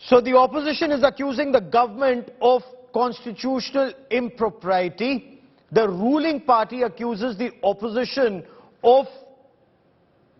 So the opposition is accusing the government of constitutional impropriety. The ruling party accuses the opposition of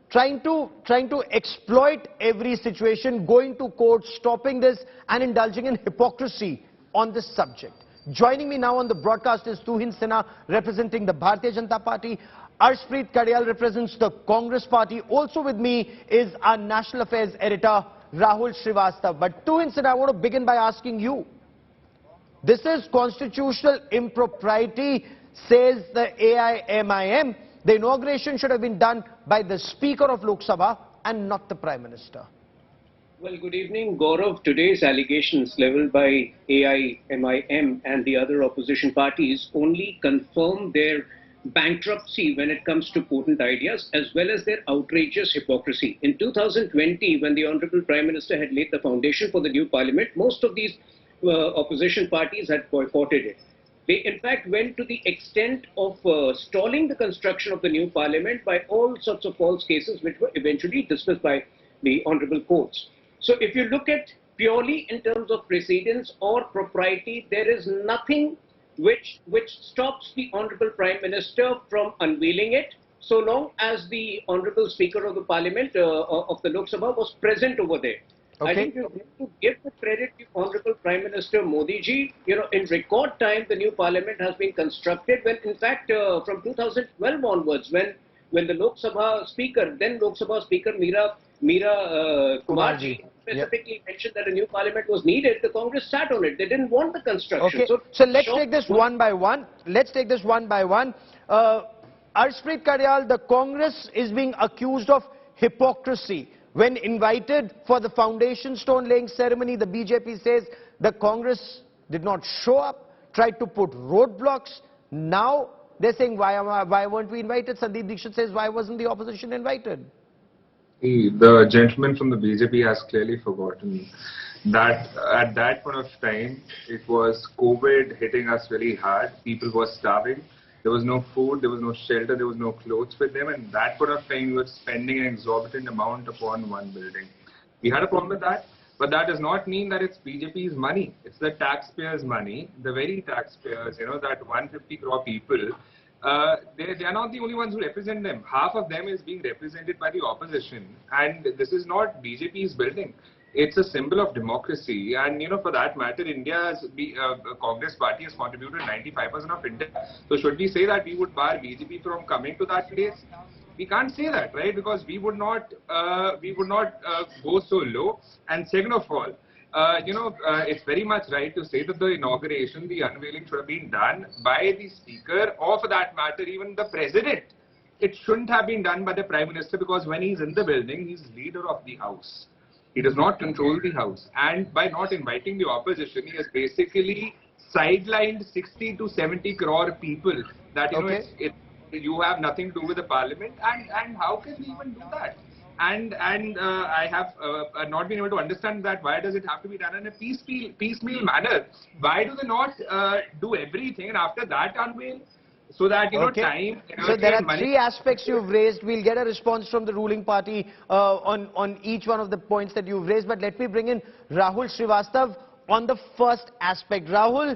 trying to exploit every situation, going to court, stopping this and indulging in hypocrisy on this subject. Joining me now on the broadcast is Tuhin Sinha representing the Bharatiya Janata Party. Arshpreet Kadyal represents the Congress Party. Also with me is our National Affairs editor Rahul Srivastav. But Tuhin Sinha, I want to begin by asking you. This is constitutional impropriety, says the AIMIM. The inauguration should have been done by the Speaker of Lok Sabha and not the Prime Minister. Well, good evening, Gaurav. Today's allegations leveled by AIMIM and the other opposition parties only confirm their bankruptcy when it comes to potent ideas, as well as their outrageous hypocrisy. In 2020, when the Honorable Prime Minister had laid the foundation for the new parliament, most of these opposition parties had boycotted it. They in fact went to the extent of stalling the construction of the new parliament by all sorts of false cases, which were eventually dismissed by the honorable courts. So if you look at purely in terms of precedents or propriety, there is nothing which stops the honorable Prime Minister from unveiling it, so long as the honorable Speaker of the Parliament of the Lok Sabha was present over there. Okay. I think you have to give the credit to Honorable Prime Minister Modi ji. You know, in record time, the new parliament has been constructed. When, in fact, from 2012 onwards, when the Lok Sabha Speaker, then Lok Sabha Speaker Meera Kumarji specifically mentioned that a new parliament was needed, the Congress sat on it. They didn't want the construction. Okay. So let's take this one by one. Let's take this one by one. Arshpreet Kadyal, the Congress is being accused of hypocrisy. When invited for the foundation stone laying ceremony, the BJP says the Congress did not show up, tried to put roadblocks. Now they're saying, why weren't we invited? Sandeep Dixit says, why wasn't the opposition invited? The gentleman from the BJP has clearly forgotten that at that point of time, it was COVID hitting us very hard. People were starving. There was no food, there was no shelter, there was no clothes for them, and that point of time we were spending an exorbitant amount upon one building. We had a problem with that, but that does not mean that it's BJP's money. It's the taxpayers' money, the very taxpayers, you know, that 150 crore people. They are not the only ones who represent them. Half of them is being represented by the opposition, and this is not BJP's building. It's a symbol of democracy, and you know, for that matter, India's Congress party has contributed 95% of India. So should we say that we would bar BJP from coming to that place? We can't say that, right? Because we would not go so low. And second of all, it's very much right to say that the inauguration, the unveiling should have been done by the Speaker, or for that matter, even the President. It shouldn't have been done by the Prime Minister, because when he's in the building, he's leader of the House. He does not control the House, and by not inviting the opposition, he has basically sidelined 60 to 70 crore people. That you have nothing to do with the parliament, and how can we even do that? And I have not been able to understand that. Why does it have to be done in a piecemeal manner? Why do they not do everything and after that unveil? So that, time... So there are three aspects you've raised. We'll get a response from the ruling party on each one of the points that you've raised. But let me bring in Rahul Srivastav on the first aspect. Rahul,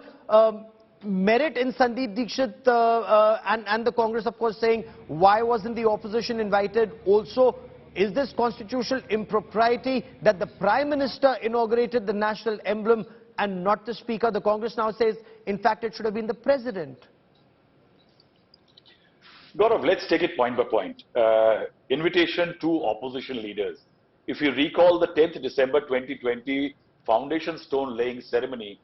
merit in Sandeep Dixit and the Congress, of course, saying, why wasn't the opposition invited? Also, is this constitutional impropriety that the Prime Minister inaugurated the national emblem and not the Speaker? The Congress now says, in fact, it should have been the President. Gaurav, let's take it point by point. Invitation to opposition leaders. If you recall the 10th December 2020 foundation stone laying ceremony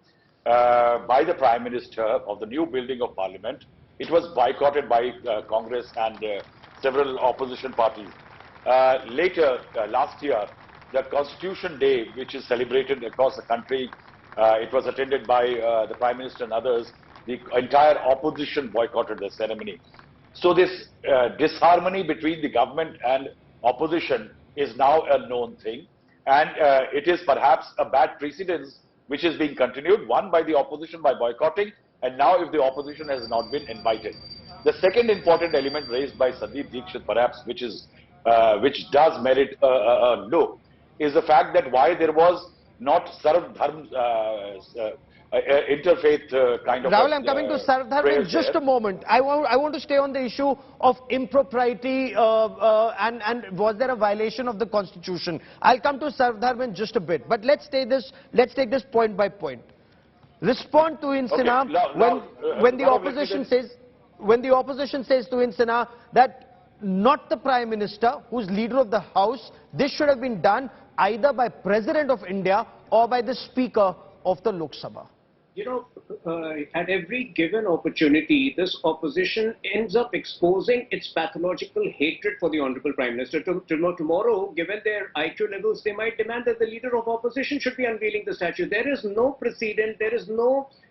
by the Prime Minister of the new building of Parliament, it was boycotted by Congress and several opposition parties. Later, last year, the Constitution Day, which is celebrated across the country, it was attended by the Prime Minister and others. The entire opposition boycotted the ceremony. So this disharmony between the government and opposition is now a known thing, and it is perhaps a bad precedence which is being continued, one by the opposition by boycotting, and now if the opposition has not been invited. The second important element raised by Sandeep Dixit, perhaps, which does merit a look, is the fact that why there was not Sarv Dharm interfaith kind of. Rahul, I'm coming to Sarv Dharm in just a moment. I want to stay on the issue of impropriety and was there a violation of the constitution. I'll come to Sarv Dharm in just a bit. But let's take this point by point. Respond to Insana when the opposition says to Insana that not the Prime Minister, who's leader of the House, this should have been done either by President of India or by the Speaker of the Lok Sabha. You know, at every given opportunity, this opposition ends up exposing its pathological hatred for the Honorable Prime Minister. Tomorrow, given their IQ levels, they might demand that the leader of opposition should be unveiling the statue. There is no precedent, there is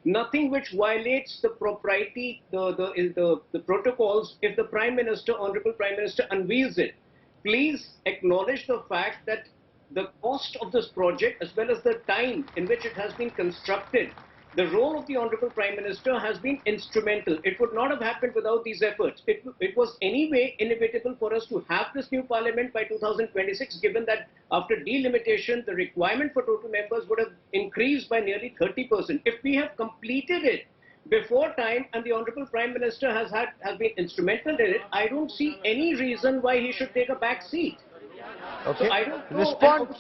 nothing which violates the propriety, the protocols if the Prime Minister, Honorable Prime Minister, unveils it. Please acknowledge the fact that the cost of this project, as well as the time in which it has been constructed, the role of the Honorable Prime Minister has been instrumental. It would not have happened without these efforts. It was anyway inevitable for us to have this new parliament by 2026, given that after delimitation, the requirement for total members would have increased by nearly 30%. If we have completed it before time and the Honorable Prime Minister has been instrumental in it, I don't see any reason why he should take a back seat. Okay. So I don't know.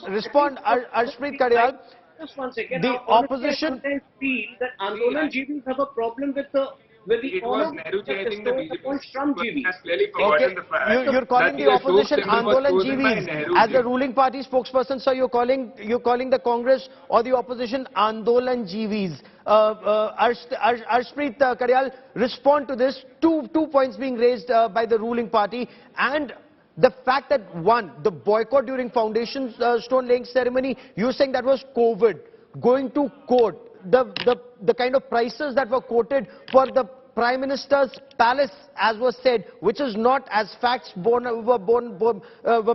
Respond, Arshpreet Karyal. Just one second. The opposition I feel that Andolan GVs have a problem with the was Nehruji, I think the BJP has clearly forgotten the fact. You're calling the opposition Andolan GVs GVs as the ruling party spokesperson, so you're calling the Congress or the opposition Andolan GVs. Arshpreet Karyal, respond to this. Two points being raised by the ruling party, and the fact that, one, the boycott during foundation stone laying ceremony, you're saying that was COVID, going to court, the kind of prices that were quoted for the Prime Minister's palace, as was said, which is not, as facts were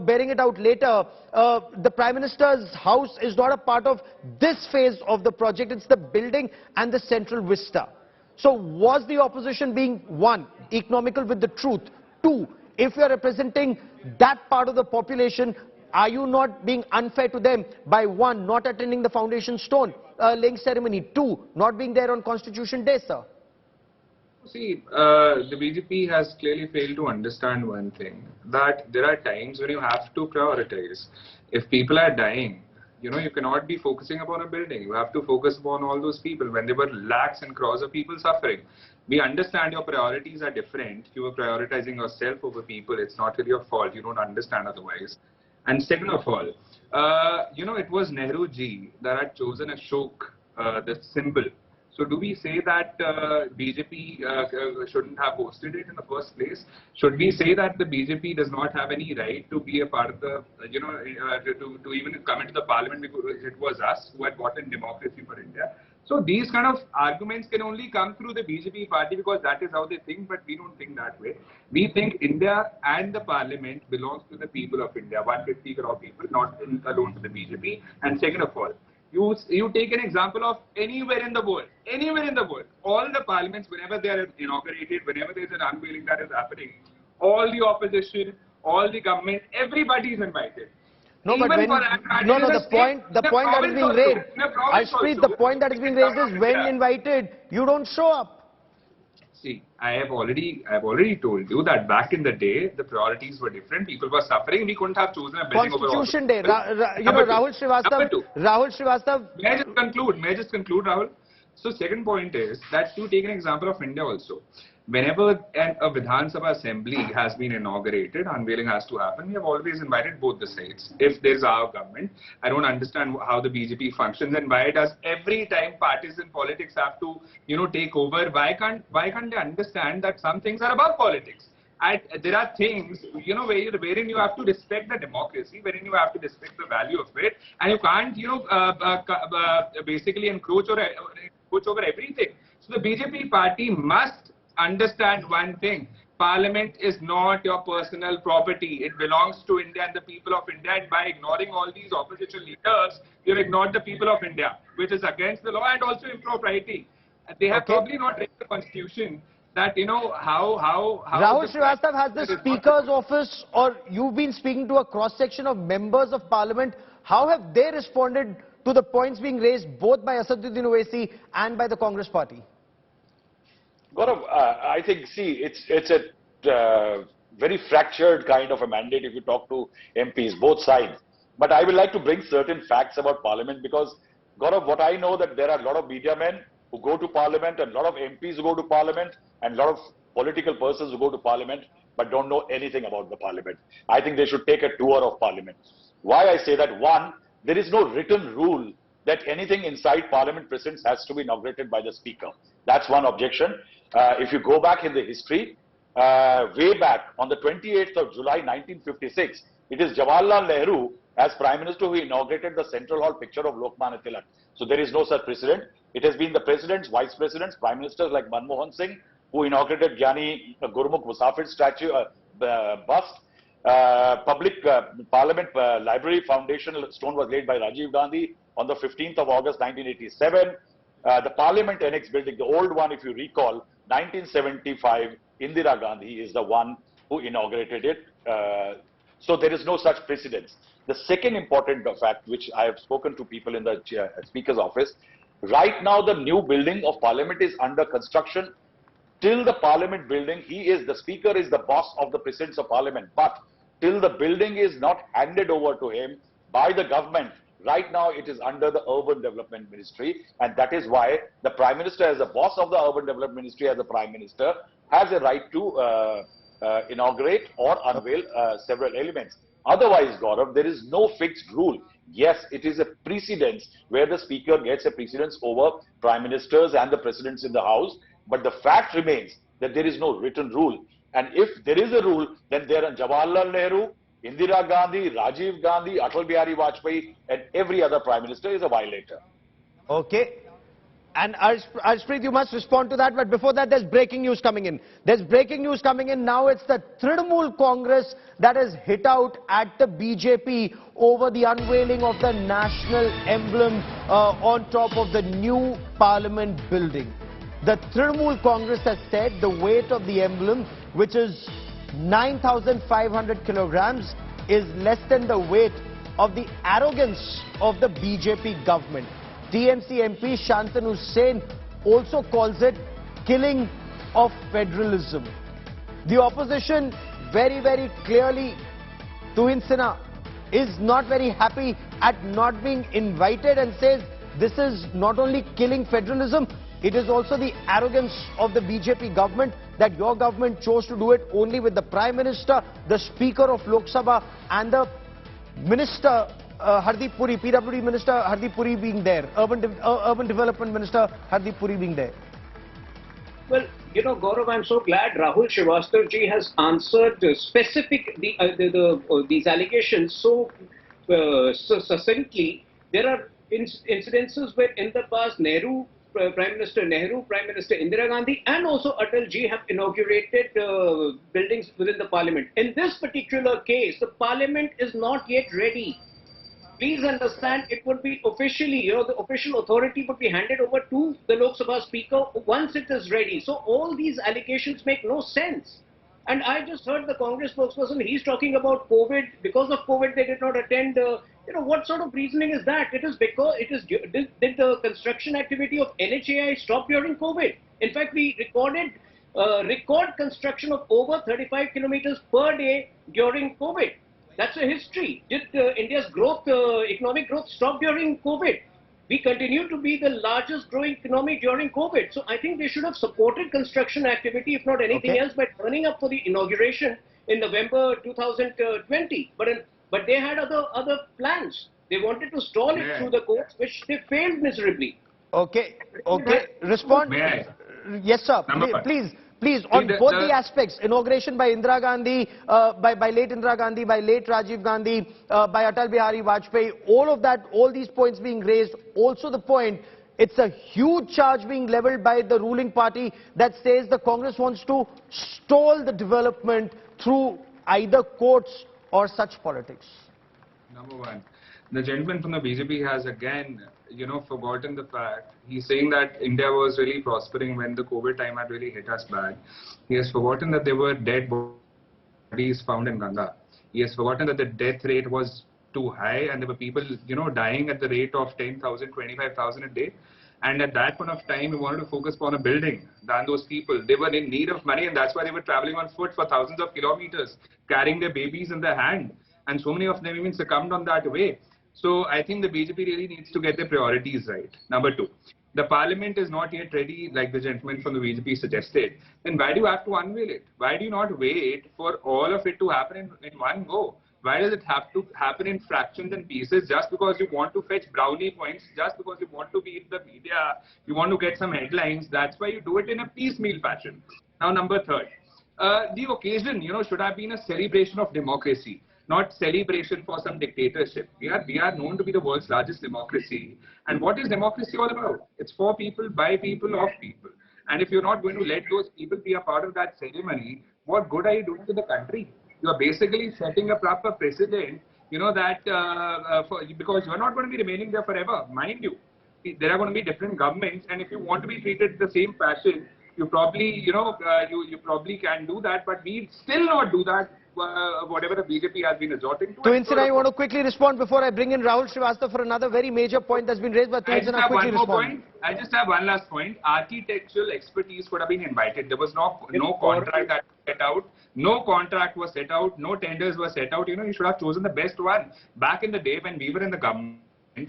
bearing it out later, the Prime Minister's house is not a part of this phase of the project, it's the building and the central vista. So was the opposition being, one, economical with the truth? Two, if you are representing that part of the population, are you not being unfair to them by, one, not attending the foundation stone laying ceremony, two, not being there on Constitution Day, sir? See, the BJP has clearly failed to understand one thing, that there are times when you have to prioritize. If people are dying, you cannot be focusing upon a building. You have to focus upon all those people. When there were lakhs and crores of people suffering, we understand your priorities are different. You are prioritizing yourself over people. It's not really your fault. You don't understand otherwise. And second of all, it was Nehru ji that had chosen Ashoka, the symbol. So do we say that BJP shouldn't have hosted it in the first place? Should we say that the BJP does not have any right to be a part of the, to even come into the parliament because it was us who had bought in democracy for India? So these kind of arguments can only come through the BJP party because that is how they think, but we don't think that way. We think India and the parliament belongs to the people of India, 150 crore people, not alone to the BJP. And second of all, you take an example of anywhere in the world, all the parliaments, whenever they are inaugurated, whenever there is an unveiling that is happening, all the opposition, all the government, everybody is invited. No, but when, the point that is being raised, Arshpreet, the point that is being raised is when invited, you don't show up. See, I have already told you that back in the day, the priorities were different. People were suffering. We couldn't have chosen a building over all. Constitution Day, Rahul Srivastava. May I just conclude, Rahul? So second point is that you take an example of India also. Whenever a Vidhan Sabha assembly has been inaugurated, unveiling has to happen, we have always invited both the sides. If there's our government, I don't understand how the BJP functions and why does every time partisan politics have to, take over. Why can't they understand that some things are above politics? There are things, wherein you have to respect the democracy, wherein you have to respect the value of it, and you can't, basically encroach over everything. So the BJP party must understand one thing. Parliament is not your personal property. It belongs to India and the people of India. And by ignoring all these opposition leaders, you've ignored the people of India, which is against the law and also impropriety. They have probably not read the constitution. That how Rahul Srivastava, has the Speaker's office, or you've been speaking to a cross section of members of Parliament, How have they responded to the points being raised both by Asaduddin Owaisi and by the Congress party? Gaurav, I think, see, it's a very fractured kind of a mandate if you talk to MPs, both sides. But I would like to bring certain facts about Parliament because, Gaurav, what I know that there are a lot of media men who go to Parliament and a lot of MPs who go to Parliament and a lot of political persons who go to Parliament but don't know anything about the Parliament. I think they should take a tour of Parliament. Why I say that? One, there is no written rule that anything inside Parliament presence has to be inaugurated by the Speaker. That's one objection. If you go back in the history, way back on the 28th of July 1956, it is Jawaharlal Nehru as Prime Minister who inaugurated the Central Hall picture of Lokmanya Tilak. So there is no such precedent. It has been the Presidents, Vice Presidents, Prime Ministers like Manmohan Singh who inaugurated Gyani Gurmukh Musafir statue, bust. Public Parliament Library Foundation stone was laid by Rajiv Gandhi on the 15th of August 1987. The Parliament Annex building, the old one if you recall, 1975, Indira Gandhi is the one who inaugurated it. So there is no such precedence. The second important fact which I have spoken to people in the Speaker's office, right now the new building of Parliament is under construction. Till the Parliament building, the Speaker is the boss of the Presidents of Parliament. But till the building is not handed over to him by the government, right now it is under the Urban Development Ministry, and that is why the Prime Minister, as the boss of the Urban Development Ministry, as the Prime Minister, has a right to inaugurate or unveil several elements. Otherwise, Gaurav, there is no fixed rule. Yes, it is a precedence where the Speaker gets a precedence over Prime Ministers and the Presidents in the House, but the fact remains that there is no written rule. And if there is a rule, then there are Jawaharlal Nehru, Indira Gandhi, Rajiv Gandhi, Atal Bihari Vajpayee, and every other Prime Minister is a violator. Okay. And Arshpreet, you must respond to that. But before that, there's breaking news coming in. There's breaking news coming in now. It's the Trinamool Congress that has hit out at the BJP over the unveiling of the National Emblem on top of the new Parliament building. The Trinamool Congress has said the weight of the emblem, which is 9,500 kilograms, is less than the weight of the arrogance of the BJP government. TMC MP Shantanu Sen also calls it killing of federalism. The opposition very, very clearly, Tuhin Sinha, is not very happy at not being invited and says this is not only killing federalism, it is also the arrogance of the BJP government that your government chose to do it only with the Prime Minister, the Speaker of Lok Sabha and the Minister Hardeep Puri, PWD Minister Hardeep Puri being there, Urban Development Minister Hardeep Puri being there. Well, you know, Gaurav, I'm so glad Rahul Srivastava ji has answered these allegations so succinctly. There are incidences where in the past Prime Minister Nehru, Prime Minister Indira Gandhi and also Atal ji have inaugurated buildings within the Parliament. In this particular case, the Parliament is not yet ready. Please understand, it would be officially, the official authority would be handed over to the Lok Sabha Speaker once it is ready. So all these allegations make no sense. And I just heard the Congress spokesperson, he's talking about COVID. Because of COVID, they did not attend. What sort of reasoning is that? It is because did the construction activity of NHAI stop during COVID? In fact, we recorded record construction of over 35 kilometers per day during COVID. That's a history. Did India's growth, economic growth stop during COVID? We continue to be the largest growing economy during COVID. So I think they should have supported construction activity, if not anything else, by turning up for the inauguration in November 2020. But they had other plans. They wanted to stall it through the courts, which they failed miserably. Okay. Respond. May I? Yes, sir. Please, on both the aspects, inauguration by Indira Gandhi, by late Indira Gandhi, by late Rajiv Gandhi, by Atal Bihari Vajpayee, all of that, all these points being raised. Also the point, it's a huge charge being leveled by the ruling party that says the Congress wants to stall the development through either courts or such politics. Number one, the gentleman from the BJP has again, forgotten the fact. He's saying that India was really prospering when the COVID time had really hit us bad. He has forgotten that there were dead bodies found in Ganga. He has forgotten that the death rate was too high, and there were people, dying at the rate of 10,000, 25,000 a day. And at that point of time, we wanted to focus on a building than those people. They were in need of money, and that's why they were traveling on foot for thousands of kilometers, carrying their babies in their hand. And so many of them even succumbed on that way. So I think the BJP really needs to get their priorities right. Number two, the parliament is not yet ready, like the gentleman from the BJP suggested. Then why do you have to unveil it? Why do you not wait for all of it to happen in one go? Why does it have to happen in fractions and pieces just because you want to fetch brownie points, just because you want to be in the media, you want to get some headlines? That's why you do it in a piecemeal fashion. Now, number third, the occasion, should have been a celebration of democracy, not celebration for some dictatorship. We are known to be the world's largest democracy. And what is democracy all about? It's for people, by people, of people. And if you're not going to let those people be a part of that ceremony, what good are you doing to the country? You are basically setting a proper precedent, because you're not going to be remaining there forever. Mind you, there are going to be different governments, and if you want to be treated the same fashion, you probably, you probably can do that, but we still not do that, whatever the BJP has been resorting to. Tuinsana, you want to quickly respond before I bring in Rahul Srivastava for another very major point that's been raised by Tuinsana. Quickly respond. I just have one last point. Architectural expertise could have been invited. There was no contract that was set out. No contract was set out. No tenders were set out. You should have chosen the best one. Back in the day when we were in the government,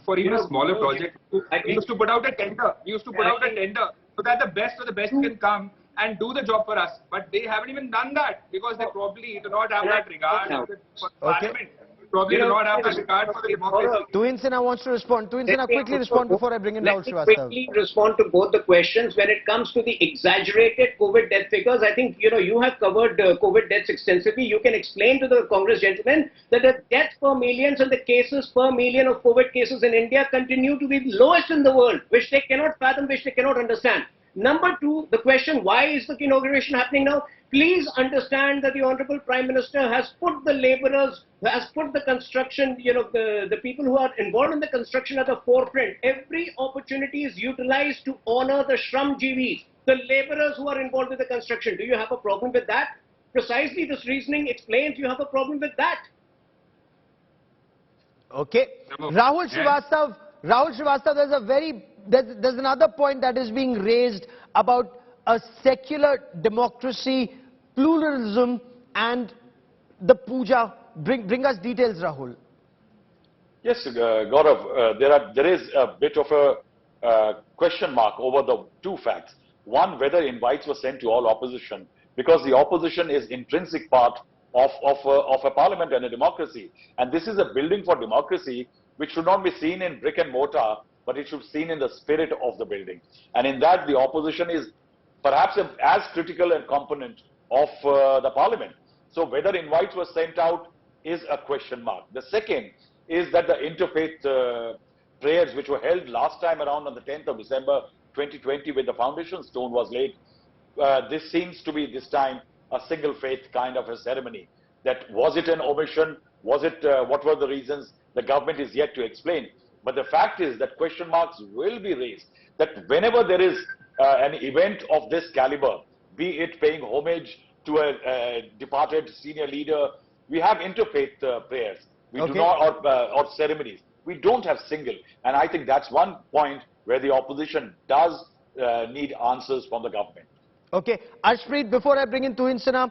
for even a smaller project, we used to put out a tender. We used to put out a tender so that the best of the best can come and do the job for us. But they haven't even done that because they probably do not have that regard for Parliament. Probably do not have that regard for the democracy. Tuinsana wants to respond. Tuinsana, quickly respond before I bring in Rahul Srivastava. Let me quickly respond to both the questions. When it comes to the exaggerated COVID death figures, I think, you have covered COVID deaths extensively. You can explain to the Congress gentlemen that the deaths per millions and the cases per million of COVID cases in India continue to be the lowest in the world, which they cannot fathom, which they cannot understand. Number two, the question, why is the inauguration happening now? Please understand that the Honorable Prime Minister has put the laborers, has put the construction, the people who are involved in the construction at the forefront. Every opportunity is utilized to honor the Shramjeevis, the laborers who are involved with the construction. Do you have a problem with that? Precisely this reasoning explains you have a problem with that. Okay. Rahul Srivastava, there's another point that is being raised about a secular democracy, pluralism, and the puja. Bring us details, Rahul. Yes, Gaurav, there is a bit of a question mark over the two facts. One, whether invites were sent to all opposition, because the opposition is intrinsic part of a parliament and a democracy. And this is a building for democracy, which should not be seen in brick and mortar, but it should be seen in the spirit of the building. And in that, the opposition is perhaps as critical a component of the parliament. So whether invites were sent out is a question mark. The second is that the interfaith prayers which were held last time around on the 10th of December 2020 when the foundation stone was laid, this seems to be this time a single faith kind of a ceremony. That was it an omission? Was it, what were the reasons? The government is yet to explain. But the fact is that question marks will be raised, that whenever there is an event of this caliber, be it paying homage to a departed senior leader, we have interfaith prayers. We do not, or ceremonies. We don't have single. And I think that's one point where the opposition does need answers from the government. Okay. Ashpreet, before I bring in Tuinsana,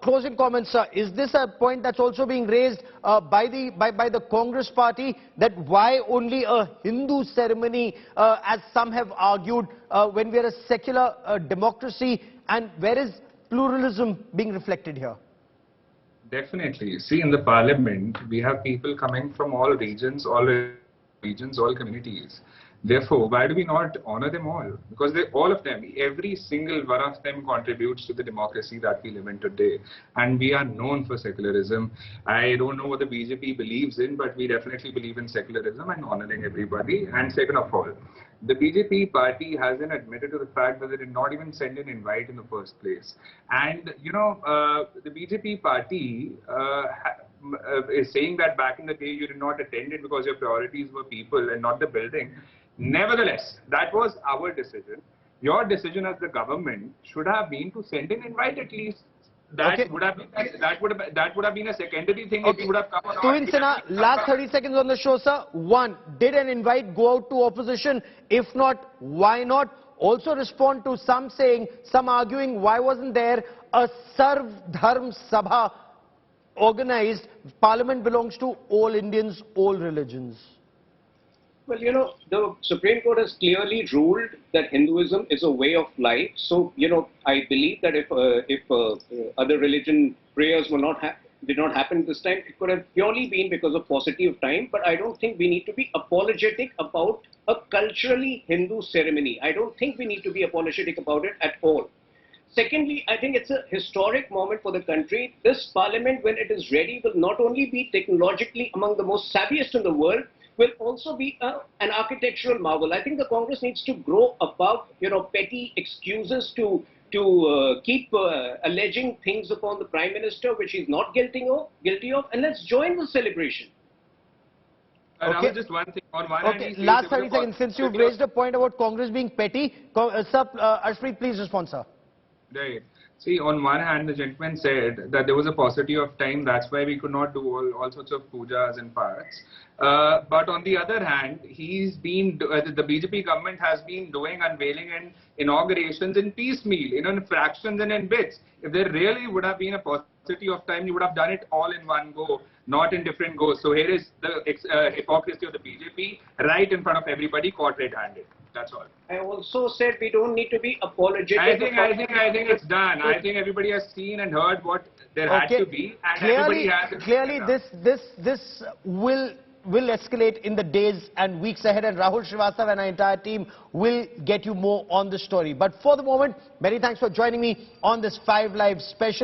closing comments, sir. Is this a point that's also being raised by the Congress party, that why only a Hindu ceremony, as some have argued, when we are a secular democracy, and where is pluralism being reflected here? Definitely. See, in the parliament, we have people coming from all regions, all communities. Therefore, why do we not honor them all? Because all of them, every single one of them contributes to the democracy that we live in today. And we are known for secularism. I don't know what the BJP believes in, but we definitely believe in secularism and honoring everybody. And second of all, the BJP party hasn't admitted to the fact that they did not even send an invite in the first place. And, the BJP party is saying that back in the day you did not attend it because your priorities were people and not the building. Nevertheless, that was our decision. Your decision as the government should have been to send an invite at least. that would have been a secondary thing if you would have come on. Tuvin Sinha, last 30 seconds on the show, sir. One, did an invite go out to opposition? If not, why not? Also respond to some saying, some arguing, why wasn't there a Sarv Dharm Sabha organized? Parliament belongs to all Indians, all religions. Well, you know, the Supreme Court has clearly ruled that Hinduism is a way of life. So, you know, I believe that if other religion prayers did not happen this time, it could have purely been because of paucity of time. But I don't think we need to be apologetic about a culturally Hindu ceremony. I don't think we need to be apologetic about it at all. Secondly, I think it's a historic moment for the country. This parliament, when it is ready, will not only be technologically among the most savviest in the world, will also be an architectural marvel. I think the Congress needs to grow above, you know, petty excuses to keep alleging things upon the Prime Minister which he's not guilty of, and let's join the celebration. Okay. Just one thing. On one hand, last 30 seconds. Since you've raised a point about Congress being petty, sir, Ashpreet, please respond, sir. Right. See, on one hand, the gentleman said that there was a paucity of time. That's why we could not do all sorts of pujas and parts. But on the other hand, the BJP government has been doing unveiling and inaugurations in piecemeal, in fractions and in bits. If there really would have been a paucity of time, you would have done it all in one go, not in different goes. So here is the hypocrisy of the BJP right in front of everybody, caught red-handed. That's all. I also said we don't need to be apologetic. I think it's done. I think everybody has seen and heard what there had to be, and everybody has. Clearly, this will escalate in the days and weeks ahead, and Rahul Srivastava and our entire team will get you more on the story. But for the moment, many thanks for joining me on this 5 Live special.